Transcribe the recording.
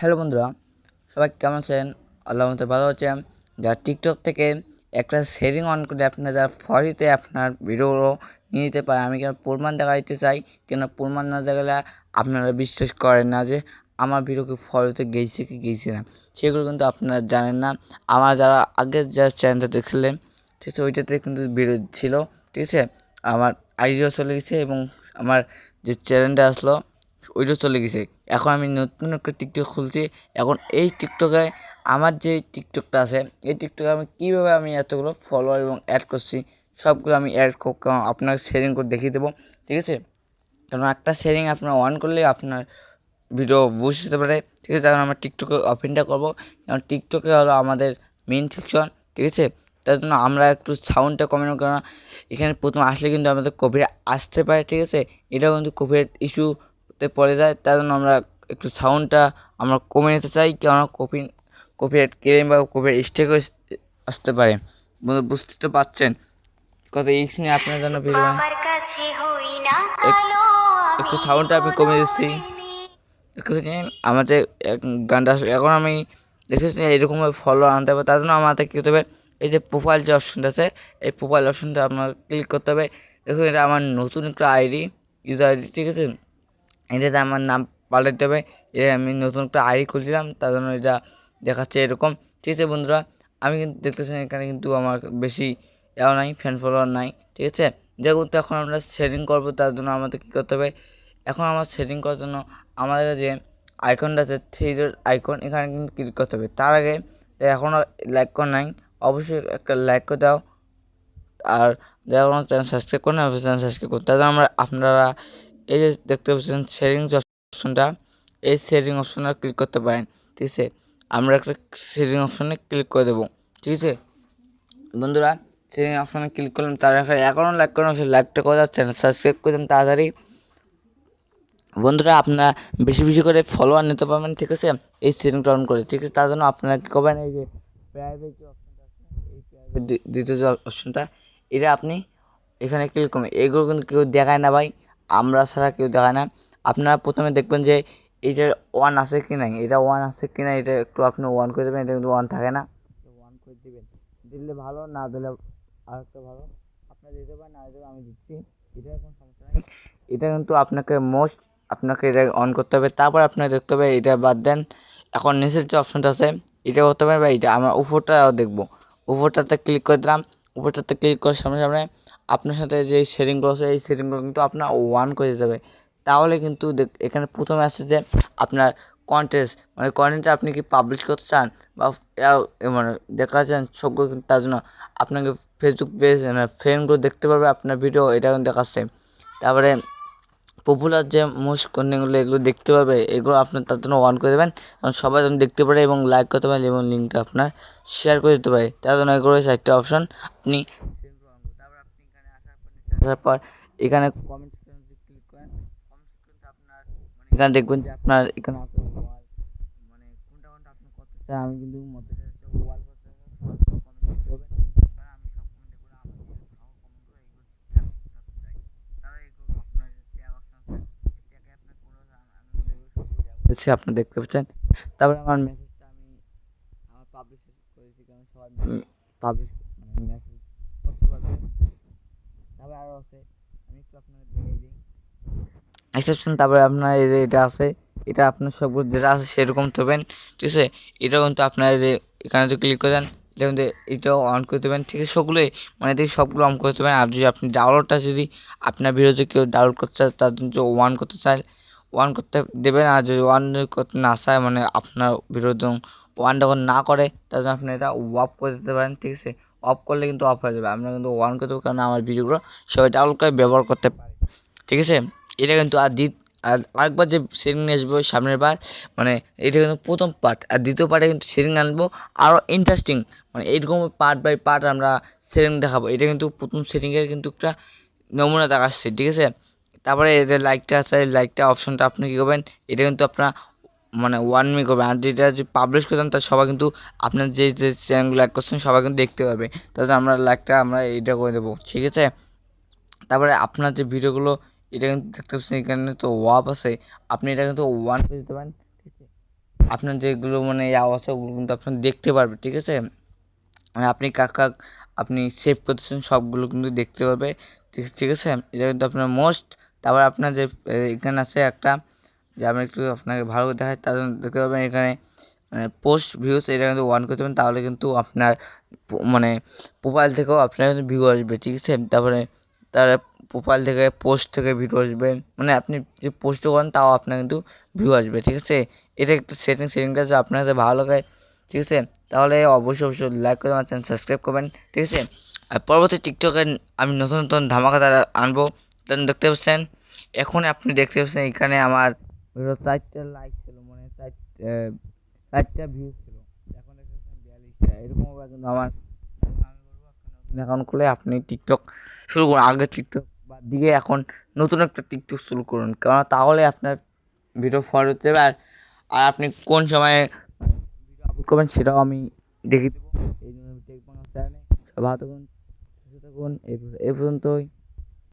Hello বন্ধুরা, সবাই কেমন আছেন? আল্লাহর মতো ভালো আছেন। যারা টিকটক থেকে একটা শেয়ারিং অন করে আপনারা ফরিতে আপনার ভিডিওগুলো নিয়ে নিতে পারে। আমি কেন প্রমাণ দেখাইতে চাই, কেন প্রমাণ না দেখালে আপনারা বিশ্বাস করেন না যে আমার ভিডিও কি ফরিতে গেছে কি গেছে না, সেগুলো কিন্তু আপনারা জানেন না। আমার যারা আগের যা চ্যানেলটা দেখছিলেন, ঠিক আছে, ওইটাতে কিন্তু ভিডিও ছিল, ঠিক আছে। আমার আইডিও চলে গেছে এবং আমার যে চ্যানেলটা আসলো ওইটাও চলে গেছে। এখন আমি নতুন একটা টিকটক খুলছি। এখন এই টিকটকে আমার যে টিকটকটা আছে, এই টিকটকে আমি কীভাবে আমি এতগুলো ফলোয়ার এবং অ্যাড করছি, সবগুলো আমি অ্যাড আপনার শেয়ারিং করে দেখিয়ে দেবো, ঠিক আছে। কারণ একটা শেয়ারিং আপনার অন করলে আপনার ভিডিও বুঝতে পারে, ঠিক আছে। তখন আমরা টিকটকে ওপেনটা করবো, কারণ টিকটকে হলো আমাদের মেন সেকশন, ঠিক আছে। তার জন্য আমরা একটু সাউন্ডটা কমানো, কারণ এখানে প্রথম আসলে কিন্তু আমাদের কপিরাইট আসতে পারে, ঠিক আছে। এটাও কিন্তু কপিরাইট ইস্যুতে পড়ে যায়। তার জন্য আমরা একটু সাউন্ডটা আমরা কমে নিতে চাই, কারণ কপিরাইট ক্লেম বা কপিরাইট স্ট্রাইকও আসতে পারে। বুঝতে তো পারছেন কত রিস্ক নিয়ে আপনার জন্য ভিডিও একটু সাউন্ডটা আমি কমে দিচ্ছি। আমাদের গানটা এখন আমি দেখতেছি এরকমভাবে ফলো আনতে হবে। তার জন্য আমাদের কী করতে হবে, এই যে প্রোফাইল যে অপশনটা আছে, এই প্রোফাইল অপশনটা আপনার ক্লিক করতে হবে। দেখুন, এটা আমার নতুন একটা আইডি, ইউজার আইডি, ঠিক আছে। এটাতে আমার নাম পাল্টাতে হবে। এটা আমি নতুন একটা আইডি খুলছিলাম, তার জন্য এটা দেখাচ্ছে এরকম, ঠিক আছে বন্ধুরা। আমি কিন্তু দেখতেছেন এখানে কিন্তু আমার বেশি এও নাই, ফ্যান ফলোয়ার নাই, ঠিক আছে। যেহেতু এখন আমরা সেটিং করবো, তার জন্য আমাদের কী করতে হবে, এখন আমার সেটিং করার জন্য আমাদের যে আইকনটা আছে, থ্রি ডট আইকন, এখানে কিন্তু ক্লিক করতে হবে। তার আগে এখনও লাইক করা নাই, অবশ্যই একটা লাইক করে দাও। আর যারা কোনো চ্যানেল সাবস্ক্রাইব করে না, চ্যানেল সাবস্ক্রাইব করতে, তার জন্য আপনারা এই যে দেখতে পাচ্ছেন সেটিং যে অপশনটা, এই সেটিং অপশনে ক্লিক করতে পারেন, ঠিক আছে। আমরা একটা সেটিং অপশনে ক্লিক করে দেবো, ঠিক আছে বন্ধুরা। সেটিং অপশনে ক্লিক করলাম, তার এখনও লাইক করেন, সেই লাইকটা করে যাচ্ছে না, সাবস্ক্রাইব করে দেন তাড়াতাড়ি বন্ধুরা। আপনারা বেশি বেশি করে ফলোয়ার নিতে পারবেন, ঠিক আছে, এই সেটিংটা অন করে, ঠিক আছে। তার জন্য আপনারা কী করবেন, এই যে প্রাইভেট যে অপশনটা আছে, এই প্রাইভেট দ্বিতীয় যে অপশনটা, এটা আপনি এখানে ক্লিক করবেন। এগুলো কিন্তু কেউ দেখায় না ভাই, আমরা ছাড়া কেউ দেখায় না। আপনারা প্রথমে দেখবেন যে এইটার ওয়ান আছে কি নাই, এটা ওয়ান আছে কি না, এটা একটু আপনি ওয়ান করে দেবেন। এটা কিন্তু ওয়ান থাকে না, ওয়ান করে দেবেন, দিলে ভালো, না দিলে আর একটা ভালো। আপনার দিতে পারেন, না দিতে আমি দিচ্ছি, এটা কোনো সমস্যা নেই। এটা কিন্তু আপনাকে এটা অন করতে হবে। তারপর আপনাকে দেখতে হবে, এটা বাদ দেন। এখন নিচের যে অপশনটা আছে, এটা করতে হবে বা এটা আমরা উপরটাও দেখবো। উপরটাতে ক্লিক করে দিলাম। উপরটাতে ক্লিক করার সামনে সামনে আপনার সাথে যে সেটিংগুলো আছে, এই সেটিংগুলো কিন্তু আপনার ওয়ান করে দিতে হবে। তাহলে কিন্তু এখানে প্রথমে আসছে যে আপনার কন্টেস্ট, মানে কন্টেন্টটা আপনি কি পাবলিশ করতে চান বা মানে দেখা চান সবগুলো, কিন্তু তার জন্য আপনাকে ফেসবুক পেজ ফ্রেন্ডগুলো দেখতে পারবে আপনার ভিডিও, এটা কিন্তু দেখাচ্ছে। তারপরে পপুলার যে মোস্ট কন্টেন্টগুলো, এগুলো দেখতে পাবে, এগুলো আপনার তার জন্য অন করে দেবেন, কারণ সবাই যেন দেখতে পারে এবং লাইক করতে পারে এবং লিঙ্কটা আপনার শেয়ার করে দিতে পারে। তার জন্য এগুলো চারটে অপশন আপনি। তারপর আপনি এখানে আসার পর এখানে কমেন্ট সেকশনে ক্লিক করেন। কমেন্ট সেকশনটা আপনার মানে এখানে দেখবেন যে আপনার এখানে আছে ওয়াল, মানে কোনটা কোনটা আপনি করতে চান। আমি কিন্তু মধ্যে ওয়াল করতে চাই, কমেন্ট করবেন, কারণ আমি সব কমেন্ট করে আমার সহ কমেন্ট করে এগুলো থাকতে চাই। তাহলে এগুলো আপনার ট্যাগ অপশন আছে, এই ট্যাগে আপনার কোনো আমি কিন্তু এগুলো সব আপনি দেখতে পাচ্ছেন। তারপরে আমার মেসেজটা আমি আমার পাবলিশ করেছি, কারণ সবাই পাবলিশ মানে মেসেজ করতে পারবে। তারপরে আরও আছে, আমি একটু আপনাকে দেখিয়ে দিই এক্সেপশন। তারপরে আপনার এই যে এটা আছে, এটা আপনার সবগুলো যেটা আছে সেরকম দেবেন, ঠিক আছে। এটাও কিন্তু আপনার যে এখানে যদি ক্লিক করে দেন, এটা কিন্তু এটাও অন করে দেবেন, ঠিক আছে। সবগুলোই মানে দেখি সবগুলো অন করে দেবেন। আর যদি আপনি ডাউনলোডটা যদি আপনার ভিডিও যদি কেউ ডাউনলোড করতে চায়, তার জন্য ওয়ান করতে চায়, ওয়ান করতে দেবেন। আর যদি ওয়ান করতে না চায়, মানে আপনার ভিডিও যখন ওয়ান যখন না করে, তার জন্য আপনি এটা অফ করে দিতে পারেন, ঠিক আছে। অফ করলে কিন্তু অফ হয়ে যাবে, আমরা কিন্তু ওয়ান করে দেবো, কারণ আমার ভিডিওগুলো সবাই ডাউনলোড করে ব্যবহার করতে পারে, ঠিক আছে। এটা কিন্তু আর আরেকবার যে সেটিং নিয়ে আসবো সামনের বার, মানে এটা কিন্তু প্রথম পার্ট, আর দ্বিতীয় পার্টে কিন্তু সেটিং আনবো আরও ইন্টারেস্টিং, মানে এইরকম পার্ট বাই পার্ট আমরা সেটিং দেখাবো। এটা কিন্তু প্রথম সেটিংয়ের কিন্তু একটা নমুনা দেখাচ্ছে, ঠিক আছে। তারপরে এদের লাইকটা আছে, লাইকটা অপশনটা আপনি কী করবেন, এটা কিন্তু আপনার মানে ওয়ান মি করবেন। আর যেটা যদি পাবলিশ করতেন, তার সবাই কিন্তু আপনার যে যে চ্যানেলগুলো লাইক করছেন সবাই কিন্তু দেখতে পাবে। তাহলে আমরা লাইকটা আমরা এইটা করে দেবো, ঠিক আছে। তারপরে আপনার যে ভিডিওগুলো, এটা কিন্তু দেখতে পাচ্ছেন এখানে তো ওয়াপ আছে, আপনি এটা কিন্তু ওয়ান করে দিতে পারেন, ঠিক আছে। আপনার যেগুলো মানে আওয়াজ ওগুলো কিন্তু আপনার দেখতে পারবে, ঠিক আছে। মানে আপনি কাকা আপনি সেভ করতেছেন সবগুলো কিন্তু দেখতে পাবে, ঠিক ঠিক আছে। এটা কিন্তু আপনার মোস্ট। তারপর আপনার যে এখানে আছে একটা, যে আমি একটু আপনাকে ভালো করে দেখাই, তার জন্য দেখতে পাবেন এখানে পোস্ট ভিউজ, এটা কিন্তু অন করতে পারেন, তাহলে কিন্তু আপনার মানে প্রোফাইল থেকেও আপনার কিন্তু ভিউ আসবে, ঠিক আছে। তারপরে তার প্রোফাইল থেকে পোস্ট থেকে ভিউ আসবে, মানে আপনি যে পোস্ট করেন তাও আপনার কিন্তু ভিউ আসবে, ঠিক আছে। এটা একটা সেটিংটা যদি আপনার কাছে ভালো লাগে, ঠিক আছে, তাহলে অবশ্যই অবশ্যই লাইক করে আমার চ্যানেল সাবস্ক্রাইব করবেন, ঠিক আছে। আর পরবর্তী টিকটকে আমি নতুন নতুন ধামাকা তারা আনবো, দেখতে পাচ্ছেন। এখন আপনি দেখতে পাচ্ছেন এখানে আমার 4টা লাইক ছিল, মানে 4টা ভিউজ ছিল, এখন দেখতে পাচ্ছেন 42টা। এরকমভাবে কিন্তু আমার আমি বলবো একটা নতুন অ্যাকাউন্ট খুলে আপনি টিকটক শুরু করুন। আগে টিকটক বাদ দিয়ে এখন নতুন একটা টিকটক শুরু করুন, কারণ তাহলে আপনার ভিডিও ফরওয়ার্ড হতে যাবে। আর আপনি কোন সময়ে ভিডিও আপলোড করবেন সেটাও আমি দেখিয়ে দেবো। এই জন্য টেক বাংলা চ্যানেলে ভালো থাকুন, সুস্থ থাকুন। এই পর্যন্তই।